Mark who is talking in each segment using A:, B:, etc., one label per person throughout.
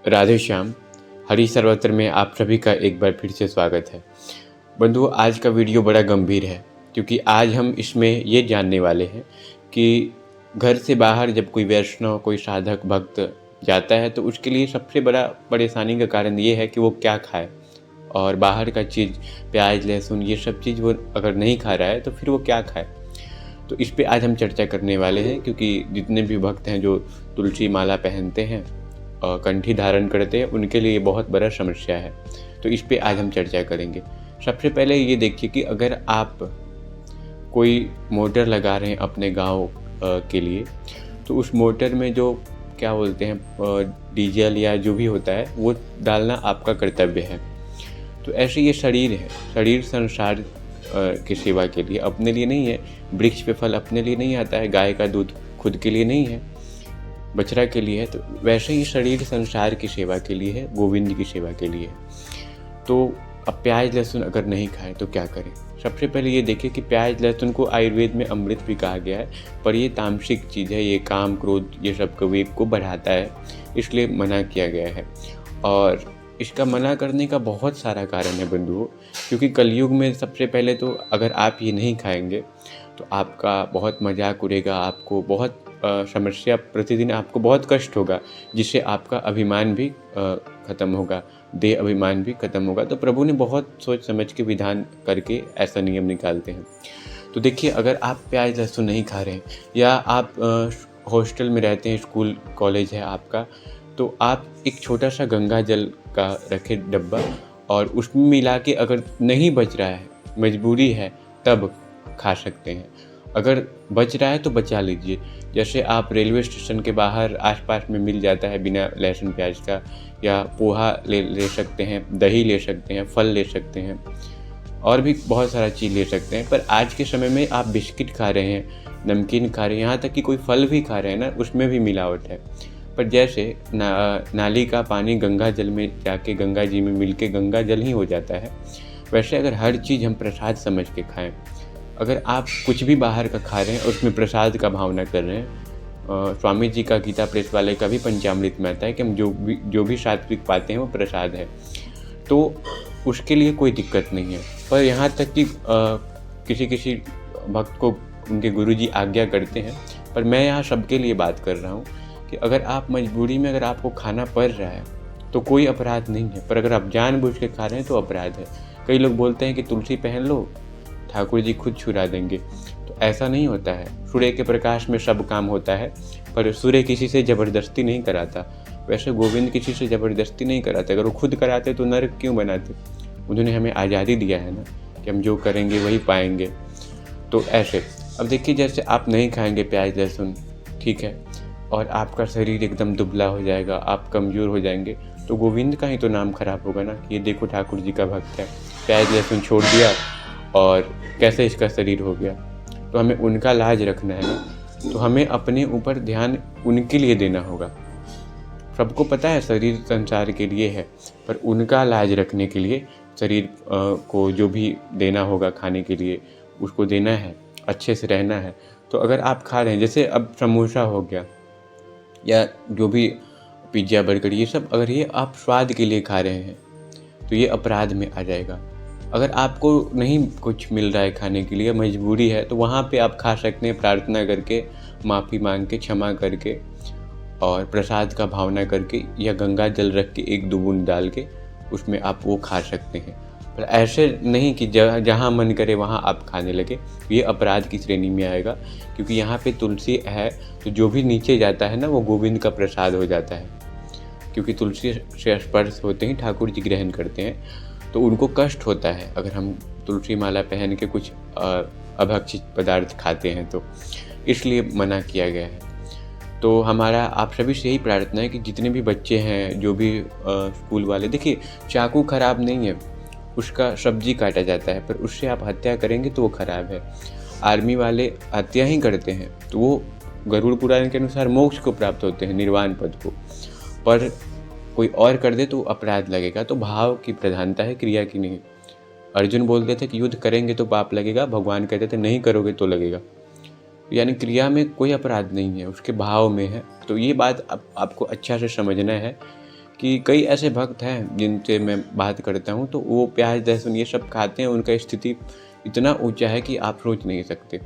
A: राधे श्याम। हरि सर्वत्र में आप सभी का एक बार फिर से स्वागत है। बंधुओं, आज का वीडियो बड़ा गंभीर है क्योंकि आज हम इसमें ये जानने वाले हैं कि घर से बाहर जब कोई वैष्णव, कोई साधक भक्त जाता है तो उसके लिए सबसे बड़ा परेशानी का कारण ये है कि वो क्या खाए। और बाहर का चीज़, प्याज लहसुन, ये सब चीज़ वो अगर नहीं खा रहा है तो फिर वो क्या खाए। तो इस पे आज हम चर्चा करने वाले हैं क्योंकि जितने भी भक्त हैं जो तुलसी माला पहनते हैं और कंठी धारण करते हैं, उनके लिए ये बहुत बड़ा समस्या है। तो इस पे आज हम चर्चा करेंगे। सबसे पहले ये देखिए कि अगर आप कोई मोटर लगा रहे हैं अपने गांव के लिए, तो उस मोटर में जो क्या बोलते हैं डीजल या जो भी होता है वो डालना आपका कर्तव्य है। तो ऐसे ये शरीर है, शरीर संसार की सेवा के लिए, अपने लिए नहीं है। वृक्ष पे फल अपने लिए नहीं आता है, गाय का दूध खुद के लिए नहीं है, बछड़ा के लिए है। तो वैसे ही शरीर संसार की सेवा के लिए है, गोविंद की सेवा के लिए है। तो अब प्याज लहसुन अगर नहीं खाए तो क्या करें। सबसे पहले ये देखिए कि प्याज लहसुन को आयुर्वेद में अमृत भी कहा गया है, पर ये तामसिक चीज़ है, ये काम क्रोध ये सब विवेक को बढ़ाता है, इसलिए मना किया गया है। और इसका मना करने का बहुत सारा कारण है बंधुओं, क्योंकि कलयुग में सबसे पहले तो अगर आप ये नहीं खाएंगे तो आपका बहुत मजाक उड़ेगा, आपको बहुत समस्या, प्रतिदिन आपको बहुत कष्ट होगा, जिससे आपका अभिमान भी ख़त्म होगा, देह अभिमान भी ख़त्म होगा। तो प्रभु ने बहुत सोच समझ के विधान करके ऐसा नियम निकालते हैं। तो देखिए, अगर आप प्याज लहसुन नहीं खा रहे हैं या आप हॉस्टल में रहते हैं, स्कूल कॉलेज है आपका, तो आप एक छोटा सा गंगा जल का रखें डब्बा, और उसमें मिला के अगर नहीं बच रहा है, मजबूरी है, तब खा सकते हैं। अगर बच रहा है तो बचा लीजिए। जैसे आप रेलवे स्टेशन के बाहर आसपास में मिल जाता है बिना लहसुन प्याज का, या पोहा ले सकते हैं, दही ले सकते हैं, फल ले सकते हैं, और भी बहुत सारा चीज़ ले सकते हैं। पर आज के समय में आप बिस्किट खा रहे हैं, नमकीन खा रहे हैं, यहाँ तक कि कोई फल भी खा रहे हैं ना, उसमें भी मिलावट है। पर जैसे नाली का पानी गंगा जल में जाके गंगा जी में मिल के गंगा जल ही हो जाता है, वैसे अगर हर चीज़ हम प्रसाद समझ के खाएं, अगर आप कुछ भी बाहर का खा रहे हैं उसमें प्रसाद का भावना कर रहे हैं, स्वामी जी का गीता प्रेस वाले का भी पंचामृत में आता है कि हम जो भी सात्विक पाते हैं वो प्रसाद है, तो उसके लिए कोई दिक्कत नहीं है। पर यहाँ तक कि किसी भक्त को उनके गुरुजी आज्ञा करते हैं, पर मैं यहाँ सबके लिए बात कर रहा हूँ कि अगर आप मजबूरी में, अगर आपको खाना पड़ रहा है तो कोई अपराध नहीं है, पर अगर आप जानबूझ के खा रहे हैं तो अपराध है। कई लोग बोलते हैं कि तुलसी पहन लो, ठाकुर जी खुद छुड़ा देंगे, तो ऐसा नहीं होता है। सूर्य के प्रकाश में सब काम होता है, पर सूर्य किसी से ज़बरदस्ती नहीं कराता। वैसे गोविंद किसी से ज़बरदस्ती नहीं कराते, अगर वो खुद कराते तो नरक क्यों बनाते। उन्होंने हमें आज़ादी दिया है ना कि हम जो करेंगे वही पाएंगे। तो ऐसे अब देखिए, जैसे आप नहीं खाएंगे प्याज लहसुन, ठीक है, और आपका शरीर एकदम दुबला हो जाएगा, आप कमज़ोर हो जाएंगे, तो गोविंद का ही तो नाम खराब होगा ना। ये देखो ठाकुर जी का भक्त है, प्याज लहसुन छोड़ दिया और कैसे इसका शरीर हो गया। तो हमें उनका लाज रखना है ना, तो हमें अपने ऊपर ध्यान उनके लिए देना होगा। सबको पता है शरीर संसार के लिए है, पर उनका लाज रखने के लिए शरीर को जो भी देना होगा खाने के लिए, उसको देना है, अच्छे से रहना है। तो अगर आप खा रहे हैं, जैसे अब समोसा हो गया या जो भी पिज्ज़ा बर्गर, ये सब अगर ये आप स्वाद के लिए खा रहे हैं तो ये अपराध में आ जाएगा। अगर आपको नहीं कुछ मिल रहा है खाने के लिए, मजबूरी है, तो वहाँ पे आप खा सकते हैं, प्रार्थना करके, माफ़ी मांग के, क्षमा करके, और प्रसाद का भावना करके, या गंगा जल रख के एक दो बूंद डाल के उसमें आप वो खा सकते हैं। पर ऐसे नहीं कि जहाँ मन करे वहाँ आप खाने लगे, ये अपराध की श्रेणी में आएगा। क्योंकि यहाँ पे तुलसी है, तो जो भी नीचे जाता है ना, वो गोविंद का प्रसाद हो जाता है। क्योंकि तुलसी से स्पर्श होते ही ठाकुर जी ग्रहण करते हैं, तो उनको कष्ट होता है अगर हम तुलसी माला पहन के कुछ अभक्षित पदार्थ खाते हैं, तो इसलिए मना किया गया है। तो हमारा आप सभी से यही प्रार्थना है कि जितने भी बच्चे हैं, जो भी स्कूल वाले, देखिए चाकू खराब नहीं है, उसका सब्जी काटा जाता है, पर उससे आप हत्या करेंगे तो वो खराब है। आर्मी वाले हत्या ही करते हैं तो वो गरुड़ पुराण के अनुसार मोक्ष को प्राप्त होते हैं, निर्वाण पद को, पर कोई और कर दे तो अपराध लगेगा। तो भाव की प्रधानता है, क्रिया की नहीं। अर्जुन बोलते थे कि युद्ध करेंगे तो पाप लगेगा, भगवान कहते थे नहीं करोगे तो लगेगा। यानी क्रिया में कोई अपराध नहीं है, उसके भाव में है। तो ये बात आपको अच्छा से समझना है कि कई ऐसे भक्त हैं जिनसे मैं बात करता हूँ, तो वो प्याज लहसुन ये सब खाते हैं, उनका स्थिति इतना ऊंचा है कि आप सोच नहीं सकते।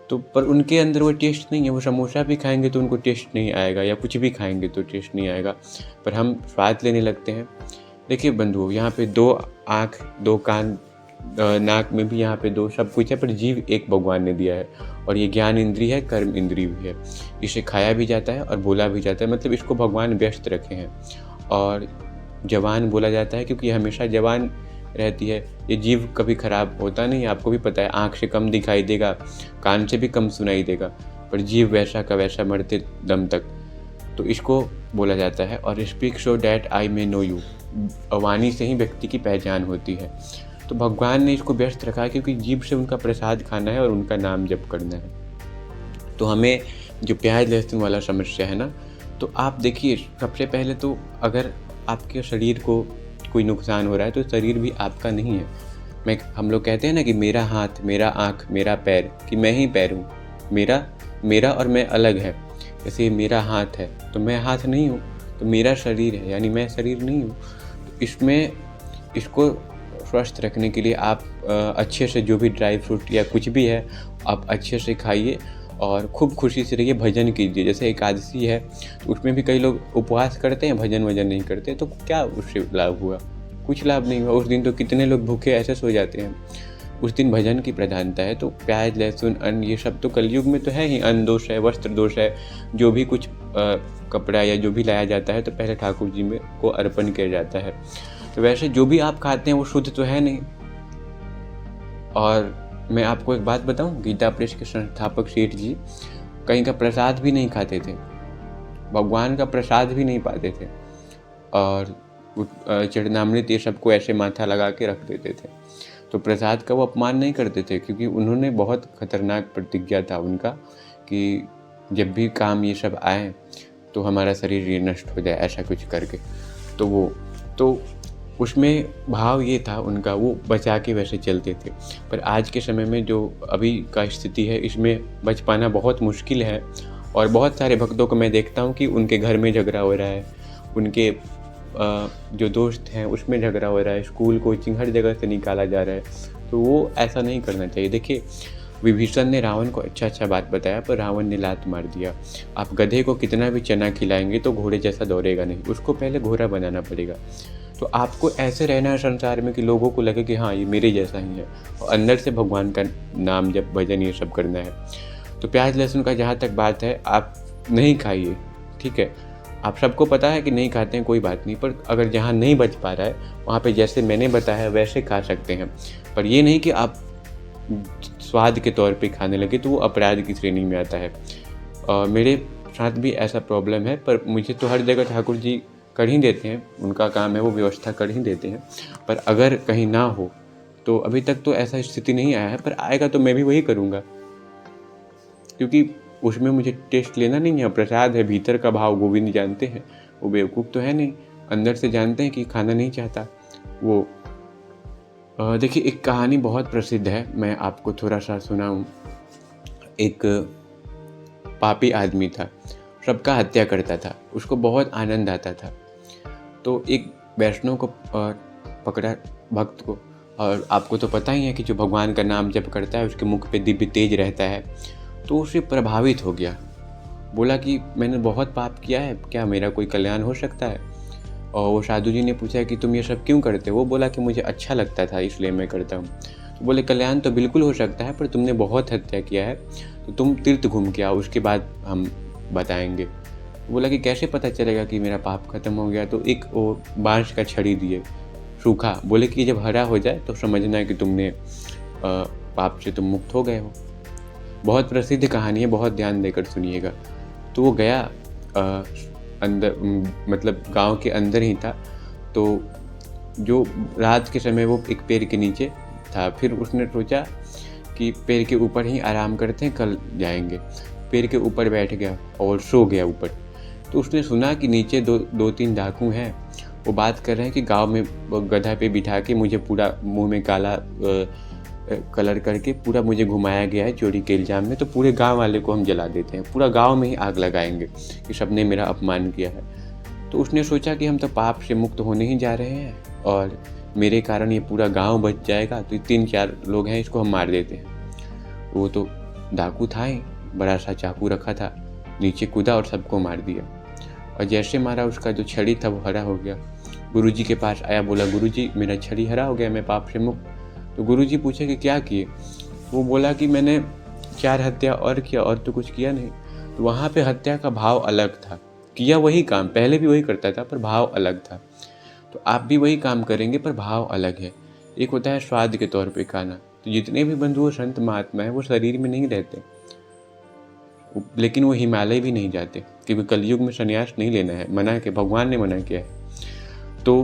A: तो पर उनके अंदर वो टेस्ट नहीं है। वो समोसा भी खाएंगे तो उनको टेस्ट नहीं आएगा, या कुछ भी खाएंगे तो टेस्ट नहीं आएगा, पर हम स्वाद लेने लगते हैं। देखिए बंधुओं, यहाँ पे 2 आँख, 2 कान, नाक में भी यहाँ पे 2 सब कुछ है, पर जीव एक भगवान ने दिया है, और ये ज्ञान इंद्रिय है, कर्म इंद्रिय भी है। इसे खाया भी जाता है और बोला भी जाता है, मतलब इसको भगवान व्यस्त रखे हैं। और जवान बोला जाता है क्योंकि ये हमेशा जवान रहती है। ये जीव कभी खराब होता नहीं, आपको भी पता है। आँख से कम दिखाई देगा, कान से भी कम सुनाई देगा, पर जीव वैसा का वैसा मरते दम तक। तो इसको बोला जाता है। और speak so that I may know you, वाणी से ही व्यक्ति की पहचान होती है। तो भगवान ने इसको व्यस्त रखा है क्योंकि जीव से उनका प्रसाद खाना है और उनका नाम जप करना है। तो हमें जो प्याज लहसुन वाला समस्या है ना, तो आप देखिए, सबसे पहले तो अगर आपके शरीर को कोई नुकसान हो रहा है तो शरीर भी आपका नहीं है। हम लोग कहते हैं ना कि मेरा हाथ, मेरा आँख, मेरा पैर, कि मैं ही पैर हूँ, मेरा और मैं अलग है। जैसे मेरा हाथ है तो मैं हाथ नहीं हूँ, तो मेरा शरीर है यानी मैं शरीर नहीं हूँ। तो इसको स्वस्थ रखने के लिए आप अच्छे से जो भी ड्राई फ्रूट या कुछ भी है आप अच्छे से खाइए और खूब खुशी से रहिए, भजन कीजिए। जैसे एकादशी है तो उसमें भी कई लोग उपवास करते हैं, भजन वजन नहीं करते, तो क्या उससे लाभ हुआ? कुछ लाभ नहीं हुआ। उस दिन तो कितने लोग भूखे ऐसे सो जाते हैं। उस दिन भजन की प्रधानता है। तो प्याज लहसुन अन्न ये सब तो कलयुग में तो है ही। अन्न दोष है, वस्त्र दोष है, जो भी कुछ कपड़ा या जो भी लाया जाता है तो पहले ठाकुर जी में को अर्पण किया जाता है। तो वैसे जो भी आप खाते हैं वो शुद्ध तो है नहीं। और मैं आपको एक बात बताऊं, गीता प्रेस के संस्थापक सेठ जी कहीं का प्रसाद भी नहीं खाते थे, भगवान का प्रसाद भी नहीं पाते थे, और चरणामृत ये सबको ऐसे माथा लगा के रख देते थे। तो प्रसाद का वो अपमान नहीं करते थे, क्योंकि उन्होंने बहुत खतरनाक प्रतिज्ञा था उनका कि जब भी काम ये सब आए तो हमारा शरीर ये नष्ट हो जाए, ऐसा कुछ करके। तो उसमें भाव ये था उनका, वो बचा के वैसे चलते थे। पर आज के समय में जो अभी का स्थिति है, इसमें बच पाना बहुत मुश्किल है। और बहुत सारे भक्तों को मैं देखता हूँ कि उनके घर में झगड़ा हो रहा है, उनके जो दोस्त हैं उसमें झगड़ा हो रहा है, स्कूल कोचिंग हर जगह से निकाला जा रहा है। तो वो ऐसा नहीं करना चाहिए। देखिए, विभीषण ने रावण को अच्छा बात बताया, पर रावण ने लात मार दिया। आप गधे को कितना भी चना खिलाएंगे तो घोड़े जैसा दौड़ेगा नहीं, उसको पहले घोड़ा बनाना पड़ेगा। तो आपको ऐसे रहना है संसार में कि लोगों को लगे कि हाँ ये मेरे जैसा ही है, और अंदर से भगवान का नाम जप भजन ये सब करना है। तो प्याज लहसुन का जहाँ तक बात है, आप नहीं खाइए, ठीक है। आप सबको पता है कि नहीं खाते हैं, कोई बात नहीं, पर अगर जहाँ नहीं बच पा रहा है वहाँ पे जैसे मैंने बताया वैसे खा सकते हैं। पर ये नहीं कि आप स्वाद के तौर पे खाने लगे, तो वो अपराध की श्रेणी में आता है। मेरे साथ भी ऐसा प्रॉब्लम है, पर मुझे तो हर जगह ठाकुर जी कर ही देते हैं, उनका काम है, वो व्यवस्था कर ही देते हैं। पर अगर कहीं ना हो तो अभी तक तो ऐसा स्थिति नहीं आया है, पर आएगा तो मैं भी वही करूँगा, क्योंकि उसमें मुझे टेस्ट लेना नहीं है। प्रसाद है, भीतर का भाव गोविंद जानते हैं, वो बेवकूफ़ तो है नहीं, अंदर से जानते हैं कि खाना नहीं चाहता वो। देखिए, एक कहानी बहुत प्रसिद्ध है, मैं आपको थोड़ा सा सुनाऊं। एक पापी आदमी था, सबका हत्या करता था, उसको बहुत आनंद आता था। तो एक वैष्णव को पकड़ा, भक्त को, और आपको तो पता ही है कि जो भगवान का नाम जप करता है उसके मुख पे दिव्य तेज रहता है। तो उसे प्रभावित हो गया, बोला कि मैंने बहुत पाप किया है, क्या मेरा कोई कल्याण हो सकता है? और वो साधु जी ने पूछा कि तुम ये सब क्यों करते हो? वो बोला कि मुझे अच्छा लगता था इसलिए मैं करता हूँ। तो बोले कल्याण तो बिल्कुल हो सकता है, पर तुमने बहुत हत्या किया है, तो तुम तीर्थ घूम के आओ, उसके बाद हम बताएंगे। बोला कि कैसे पता चलेगा कि मेरा पाप खत्म हो गया? तो एक वो बांस का छड़ी दिए, सूखा, बोले कि जब हरा हो जाए तो समझना है कि तुमने पाप से तुम मुक्त हो गए हो। बहुत प्रसिद्ध कहानी है, बहुत ध्यान देकर सुनिएगा। तो वो गया अंदर, मतलब गांव के अंदर ही था। तो जो रात के समय वो एक पेड़ के नीचे था, फिर उसने सोचा कि पेड़ के ऊपर ही आराम करते हैं, कल जाएंगे। पेड़ के ऊपर बैठ गया और सो गया ऊपर। तो उसने सुना कि नीचे दो तीन डाकू हैं, वो बात कर रहे हैं कि गांव में गधा पे बिठा के मुझे पूरा मुंह में काला कलर करके पूरा मुझे घुमाया गया है चोरी के इल्ज़ाम में, तो पूरे गांव वाले को हम जला देते हैं, पूरा गांव में ही आग लगाएंगे कि सबने मेरा अपमान किया है। तो उसने सोचा कि हम तो पाप से मुक्त होने ही जा रहे हैं और मेरे कारण ये पूरा गांव बच जाएगा, तो 3-4 लोग हैं, इसको हम मार देते हैं। वो तो डाकू था ही, बड़ा सा चाकू रखा था, नीचे कूदा और सबको मार दिया। और जैसे मारा उसका जो छड़ी था वो हरा हो गया। गुरुजी के पास आया, बोला गुरुजी मेरा छड़ी हरा हो गया, मैं पाप से मुक्त। तो गुरुजी पूछे कि क्या किए? वो बोला कि मैंने 4 हत्या और किया, और तो कुछ किया नहीं। तो वहाँ पे हत्या का भाव अलग था, किया वही काम, पहले भी वही करता था पर भाव अलग था। तो आप भी वही काम करेंगे पर भाव अलग है। एक होता है स्वाद के तौर पे खाना। तो जितने भी बंधु संत महात्मा हैं वो शरीर में नहीं रहते, लेकिन वो हिमालय भी नहीं जाते, क्योंकि कलयुग में संन्यास नहीं लेना है, मना के भगवान ने मना किया है। तो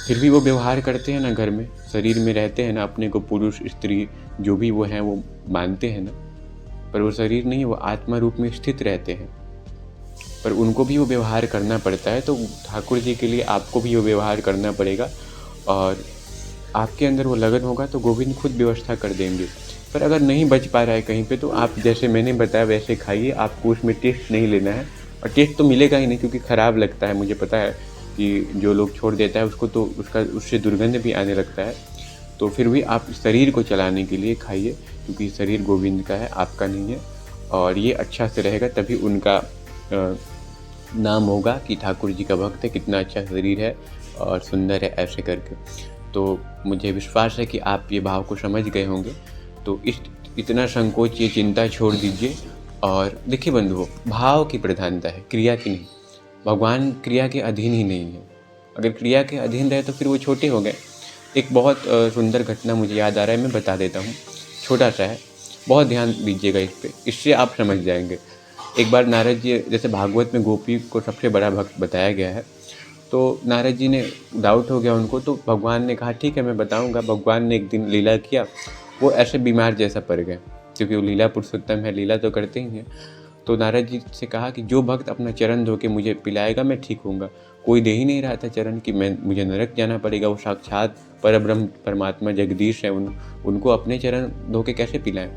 A: फिर भी वो व्यवहार करते हैं ना, घर में शरीर में रहते हैं ना, अपने को पुरुष स्त्री जो भी वो हैं वो मानते हैं ना, पर वो शरीर नहीं, वो आत्मा रूप में स्थित रहते हैं। पर उनको भी वो व्यवहार करना पड़ता है। तो ठाकुर जी के लिए आपको भी वो व्यवहार करना पड़ेगा, और आपके अंदर वो लगन होगा तो गोविंद खुद व्यवस्था कर देंगे। पर अगर नहीं बच पा रहा है कहीं पे, तो आप जैसे मैंने बताया वैसे खाइए, आपको उसमें टेस्ट नहीं लेना है, और टेस्ट तो मिलेगा ही नहीं क्योंकि ख़राब लगता है। मुझे पता है कि जो लोग छोड़ देता है उसको तो उससे दुर्गंध भी आने लगता है। तो फिर भी आप शरीर को चलाने के लिए खाइए, क्योंकि शरीर गोविंद का है, आपका नहीं है, और ये अच्छा से रहेगा तभी उनका नाम होगा कि ठाकुर जी का भक्त है, कितना अच्छा शरीर है और सुंदर है, ऐसे करके। तो मुझे विश्वास है कि आप ये भाव को समझ गए होंगे। तो इतना संकोच, ये चिंता छोड़ दीजिए। और देखिए बंधुओं, भाव की प्रधानता है, क्रिया की नहीं। भगवान क्रिया के अधीन ही नहीं है। अगर क्रिया के अधीन रहे तो फिर वो छोटे हो गए। एक बहुत सुंदर घटना मुझे याद आ रहा है, मैं बता देता हूँ, छोटा सा है, बहुत ध्यान दीजिएगा इस पर, इससे आप समझ जाएंगे। एक बार नारद जी, जैसे भागवत में गोपी को सबसे बड़ा भक्त बताया गया है, तो नारद जी ने डाउट हो गया उनको, तो भगवान ने कहा ठीक है मैं बताऊंगा। भगवान ने एक दिन लीला किया, वो ऐसे बीमार जैसा पड़ गए, क्योंकि वो लीला पुरुषोत्तम है, लीला तो करते ही हैं। तो नारद जी से कहा कि जो भक्त अपना चरण धो के मुझे पिलाएगा मैं ठीक होऊंगा। कोई दे ही नहीं रहा था चरण कि मुझे नरक जाना पड़ेगा, वो साक्षात परब्रह्म परमात्मा जगदीश है, उनको अपने चरण धो के कैसे पिलाएं?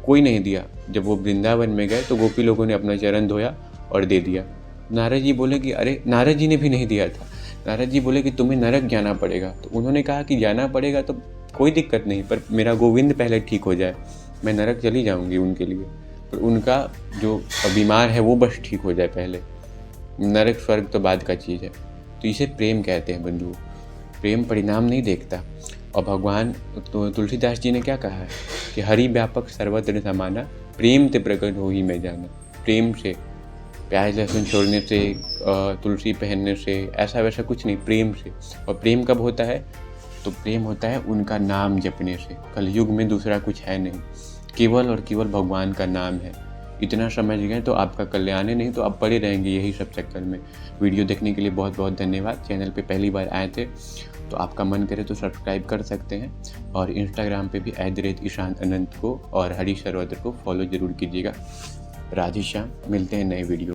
A: कोई नहीं दिया। जब वो वृंदावन में गए तो गोपी लोगों ने अपना चरण धोया और दे दिया। नारद जी बोले कि अरे, नारद जी ने भी नहीं दिया था। नारद जी बोले कि तुम्हें नरक जाना पड़ेगा। तो उन्होंने कहा कि जाना पड़ेगा तो कोई दिक्कत नहीं, पर मेरा गोविंद पहले ठीक हो जाए, मैं नरक चली जाऊंगी उनके लिए, पर उनका जो बीमार है वो बस ठीक हो जाए पहले, नरक स्वर्ग तो बाद का चीज़ है। तो इसे प्रेम कहते हैं बंधु। प्रेम परिणाम नहीं देखता। और भगवान तो तुलसीदास जी ने क्या कहा है कि हरि व्यापक सर्वत्र समाना, प्रेम ते प्रकट हो ही मैं जाना। प्रेम से, प्याज लहसुन छोड़ने से, तुलसी पहनने से, ऐसा वैसा कुछ नहीं, प्रेम से। और प्रेम कब होता है? तो प्रेम होता है उनका नाम जपने से। कलयुग में दूसरा कुछ है नहीं, केवल और केवल भगवान का नाम है। इतना समझ गए तो आपका कल्याण है, नहीं तो आप पड़े रहेंगे यही सब चक्कर में। वीडियो देखने के लिए बहुत बहुत धन्यवाद। चैनल पे पहली बार आए थे तो आपका मन करे तो सब्सक्राइब कर सकते हैं, और इंस्टाग्राम पे भी @ईशान अनंत को और हरीश सर्वत्र को फॉलो ज़रूर कीजिएगा। राधे श्याम, मिलते हैं नए वीडियो।